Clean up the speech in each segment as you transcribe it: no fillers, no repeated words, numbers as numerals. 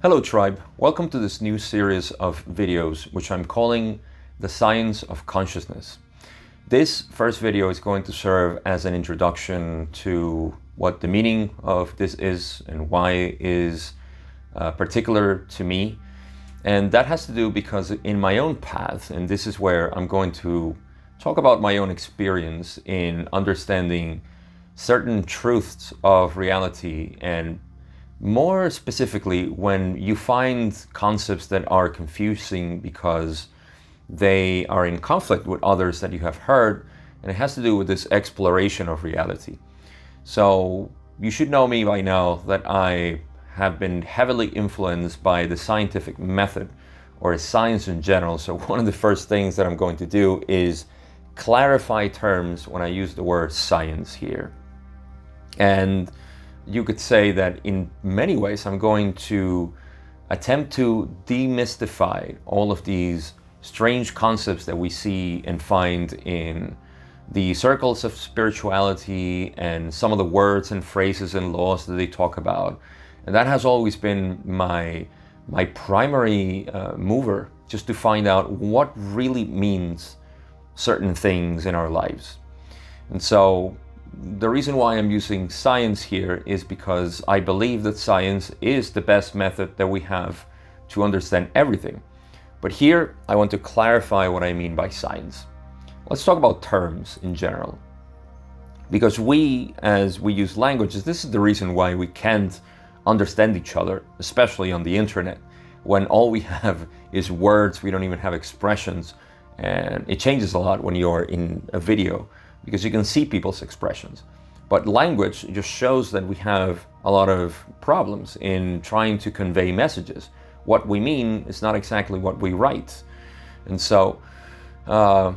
Hello tribe, welcome to this new series of videos which I'm calling The Science of Consciousness. This first video is going to serve as an introduction to what the meaning of this is and why it is particular to me. And that has to do because in my own path, and this is where I'm going to talk about my own experience in understanding certain truths of reality, and more specifically when you find concepts that are confusing because they are in conflict with others that you have heard, and it has to do with this exploration of reality. So you should know me by now that I have been heavily influenced by the scientific method or science in general. So one of the first things that I'm going to do is clarify terms when I use the word science here. And you could say that in many ways I'm going to attempt to demystify all of these strange concepts that we see and find in the circles of spirituality and some of the words and phrases and laws that they talk about. And that has always been my primary mover, just to find out what really means certain things in our lives. And so the reason why I'm using science here is because I believe that science is the best method that we have to understand everything. But here I want to clarify what I mean by science. Let's talk about terms in general. Because as we use languages, this is the reason why we can't understand each other, especially on the internet, when all we have is words, we don't even have expressions. And it changes a lot when you're in a video, because you can see people's expressions. But language just shows that we have a lot of problems in trying to convey messages. What we mean is not exactly what we write. And so the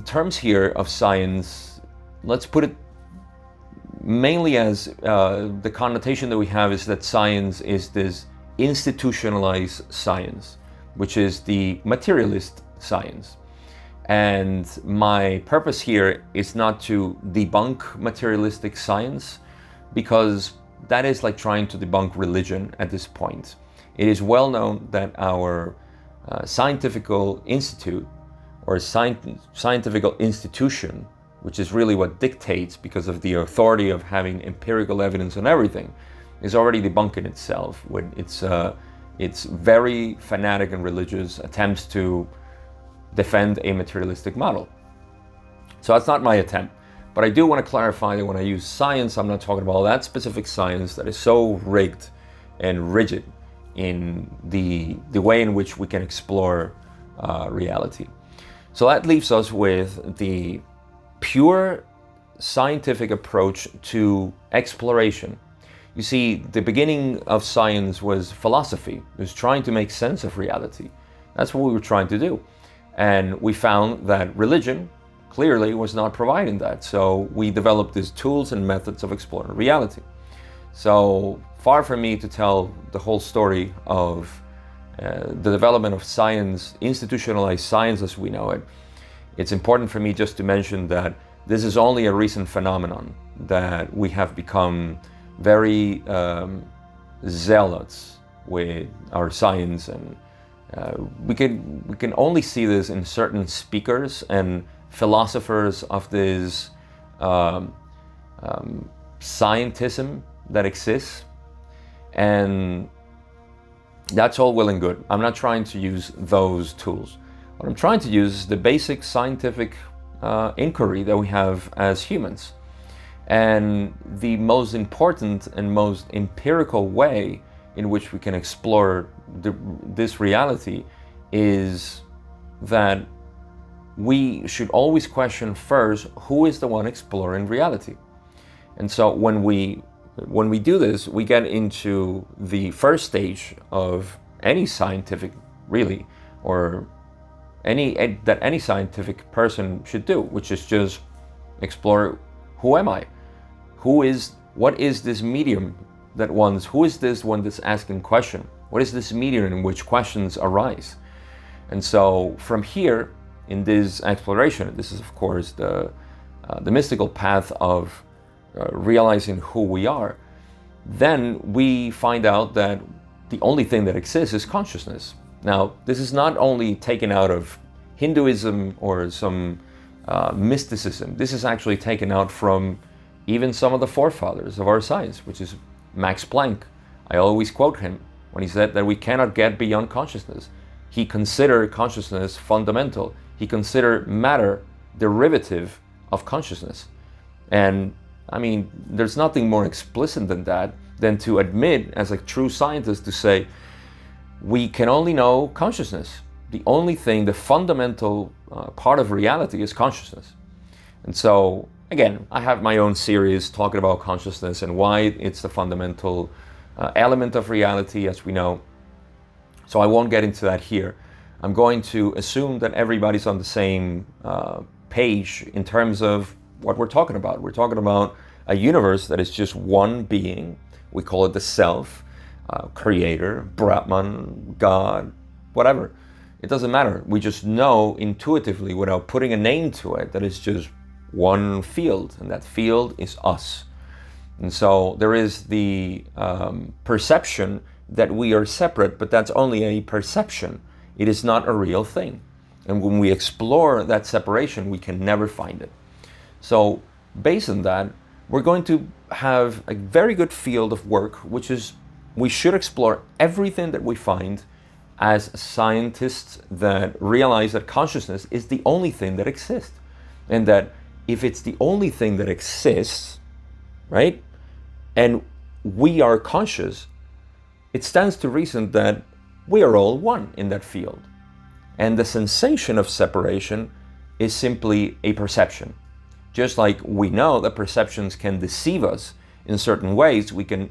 terms here of science, let's put it mainly as the connotation that we have is that science is this institutionalized science, which is the materialist science. And my purpose here is not to debunk materialistic science, because that is like trying to debunk religion at this point. It is well known that our scientific institute or scientific institution, which is really what dictates because of the authority of having empirical evidence on everything, is already debunking itself with its very fanatic and religious attempts to defend a materialistic model. So that's not my attempt. But I do want to clarify that when I use science, I'm not talking about that specific science that is so rigged and rigid in the way in which we can explore reality. So that leaves us with the pure scientific approach to exploration. You see, the beginning of science was philosophy. It was trying to make sense of reality. That's what we were trying to do. And we found that religion clearly was not providing that. So we developed these tools and methods of exploring reality. So far from me to tell the whole story of the development of science, institutionalized science as we know it, it's important for me just to mention that this is only a recent phenomenon, that we have become very zealots with our science, and we can only see this in certain speakers and philosophers of this scientism that exists, and that's all well and good. I'm not trying to use those tools. What I'm trying to use is the basic scientific inquiry that we have as humans. And the most important and most empirical way in which we can explore this reality is that we should always question first, who is the one exploring reality? And so when we do this, we get into the first stage of any scientific, really, or any scientific person should do, which is just explore, who am I? What is this medium who is this one that's asking question? What is this medium in which questions arise? And so from here, in this exploration, this is of course the mystical path of realizing who we are, then we find out that the only thing that exists is consciousness. Now, this is not only taken out of Hinduism or some mysticism. This is actually taken out from even some of the forefathers of our science, which is Max Planck. I always quote him when he said that we cannot get beyond consciousness. He considered consciousness fundamental. He considered matter derivative of consciousness. And I mean, there's nothing more explicit than that, than to admit as a true scientist to say, we can only know consciousness. The only thing, the fundamental part of reality is consciousness. And so, again, I have my own series talking about consciousness and why it's the fundamental element of reality, as we know. So I won't get into that here. I'm going to assume that everybody's on the same page in terms of what we're talking about. We're talking about a universe that is just one being. We call it the self, creator, Brahman, God, whatever. It doesn't matter. We just know intuitively, without putting a name to it, that it's just one field, and that field is us. And so there is the perception that we are separate, but that's only a perception. It is not a real thing. And when we explore that separation, we can never find it. So based on that, we're going to have a very good field of work, which is we should explore everything that we find as scientists that realize that consciousness is the only thing that exists. And that if it's the only thing that exists, right, and we are conscious, it stands to reason that we are all one in that field. And the sensation of separation is simply a perception. Just like we know that perceptions can deceive us in certain ways, we can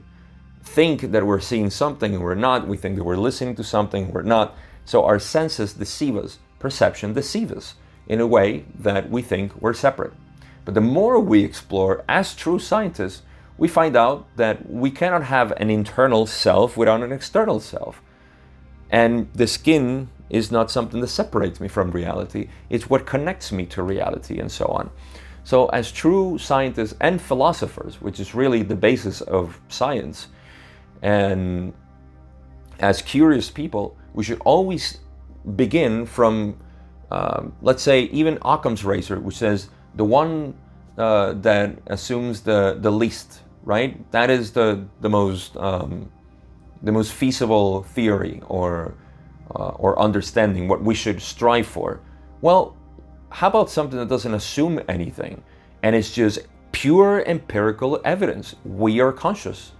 think that we're seeing something and we're not. We think that we're listening to something, we're not. So our senses deceive us. Perception deceives us in a way that we think we're separate. But the more we explore as true scientists, we find out that we cannot have an internal self without an external self. And the skin is not something that separates me from reality. It's what connects me to reality, and so on. So as true scientists and philosophers, which is really the basis of science, and as curious people, we should always begin from, let's say, even Occam's razor, which says the one that assumes the least, right? That is the most feasible theory or understanding, what we should strive for. Well, how about something that doesn't assume anything and it's just pure empirical evidence? We are conscious.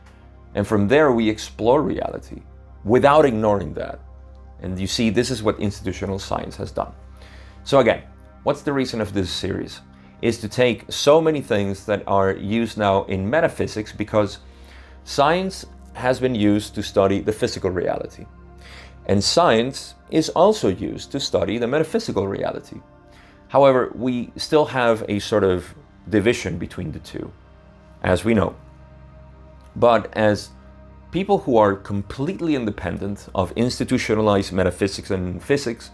And from there, we explore reality without ignoring that. And you see, this is what institutional science has done. So again, what's the reason of this series? Is to take so many things that are used now in metaphysics, because science has been used to study the physical reality. And science is also used to study the metaphysical reality. However, we still have a sort of division between the two, as we know. But as people who are completely independent of institutionalized metaphysics and physics,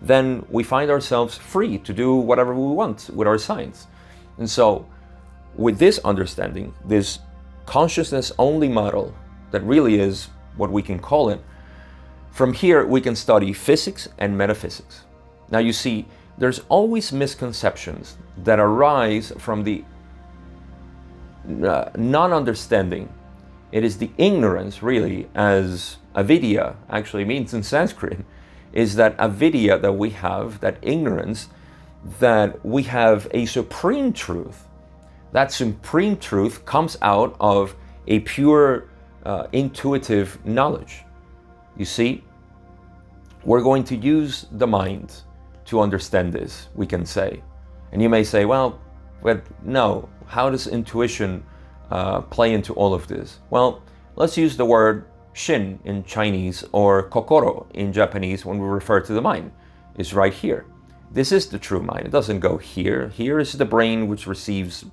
then we find ourselves free to do whatever we want with our science. And so with this understanding, this consciousness-only model that really is what we can call it, from here we can study physics and metaphysics. Now you see, there's always misconceptions that arise from the non-understanding. It is the ignorance, really, as avidya actually means in Sanskrit, is that avidya that we have, that ignorance, that we have a supreme truth. That supreme truth comes out of a pure intuitive knowledge. You see, we're going to use the mind to understand this, we can say. And you may say, well, but no, how does intuition play into all of this? Well, let's use the word shin in Chinese or kokoro in Japanese when we refer to the mind. It's right here. This is the true mind. It doesn't go here. Here is the brain, which receives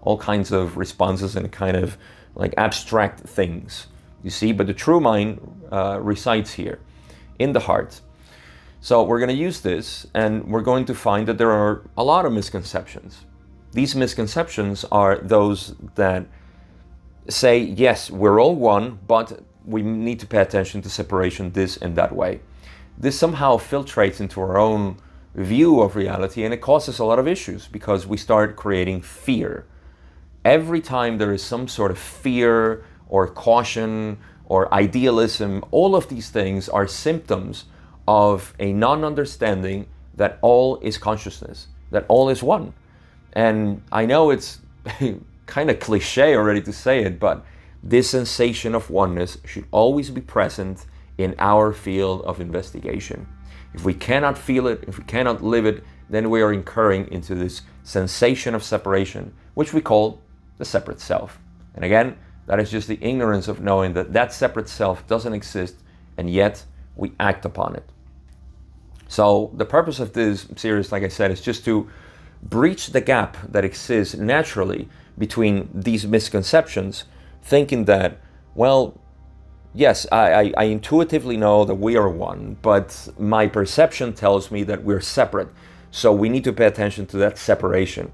all kinds of responses and kind of like abstract things, you see, but the true mind resides here in the heart. So we're going to use this, and we're going to find that there are a lot of misconceptions. These misconceptions are those that say, yes, we're all one, but we need to pay attention to separation this and that way. This somehow filtrates into our own view of reality, and it causes a lot of issues because we start creating fear. Every time there is some sort of fear or caution or idealism, all of these things are symptoms of a non-understanding that all is consciousness, that all is one. And I know it's kind of cliche already to say it, but this sensation of oneness should always be present in our field of investigation. If we cannot feel it, if we cannot live it, then we are incurring into this sensation of separation, which we call the separate self. And again, that is just the ignorance of knowing that that separate self doesn't exist, and yet we act upon it. So the purpose of this series, like I said, is just to breach the gap that exists naturally between these misconceptions, thinking that, well, yes, I intuitively know that we are one, but my perception tells me that we're separate. So we need to pay attention to that separation.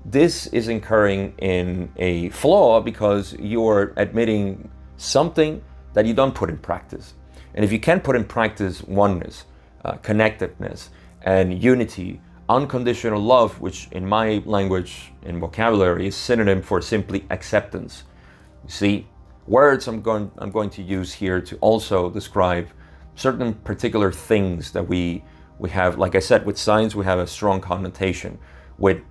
This is incurring in a flaw because you're admitting something that you don't put in practice. And if you can't put in practice oneness, connectedness, and unity, unconditional love, which in my language and vocabulary is synonym for simply acceptance. You see, words I'm going to use here to also describe certain particular things that we have. Like I said, with science we have a strong connotation. With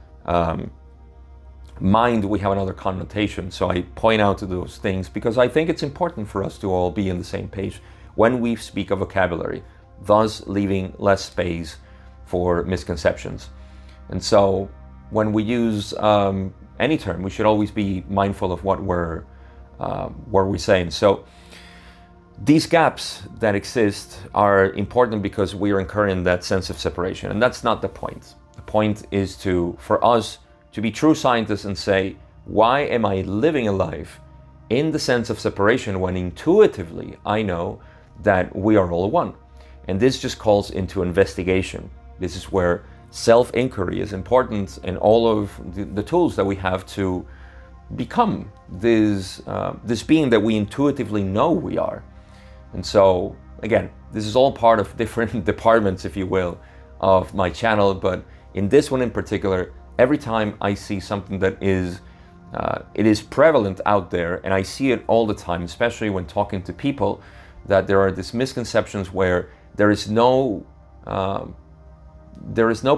mind we have another connotation. So I point out to those things because I think it's important for us to all be on the same page when we speak of vocabulary, thus leaving less space for misconceptions. And so when we use any term, we should always be mindful of what we're saying. So these gaps that exist are important because we are incurring that sense of separation, and that's not the point. The point is for us to be true scientists and say, why am I living a life in the sense of separation when intuitively I know that we are all one? And this just calls into investigation. This is where self-inquiry is important, and all of the tools that we have to become this being that we intuitively know we are. And so again, this is all part of different departments, if you will, of my channel, but in this one in particular, every time I see something that is it is prevalent out there, and I see it all the time, especially when talking to people, that there are these misconceptions where there is no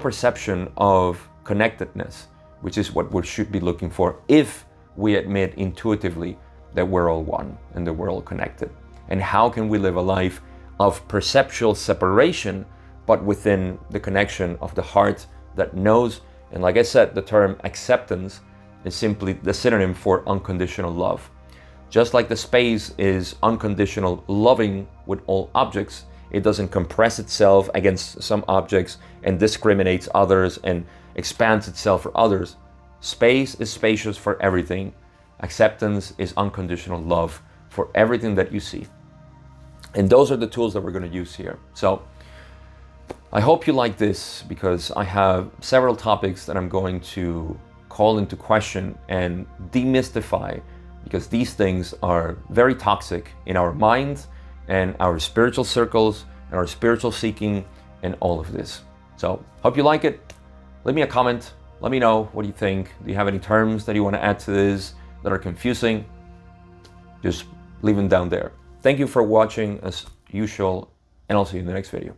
perception of connectedness, which is what we should be looking for if we admit intuitively that we're all one and that we're all connected. And how can we live a life of perceptual separation, but within the connection of the heart that knows? And like I said, the term acceptance is simply the synonym for unconditional love. Just like the space is unconditional loving with all objects, it doesn't compress itself against some objects and discriminates others and expands itself for others. Space is spacious for everything. Acceptance is unconditional love for everything that you see. And those are the tools that we're going to use here. So I hope you like this, because I have several topics that I'm going to call into question and demystify, because these things are very toxic in our minds and our spiritual circles and our spiritual seeking and all of this. So hope you like it. Leave me a comment. Let me know what you think. Do you have any terms that you want to add to this that are confusing? Just leave them down there. Thank you for watching as usual, and I'll see you in the next video.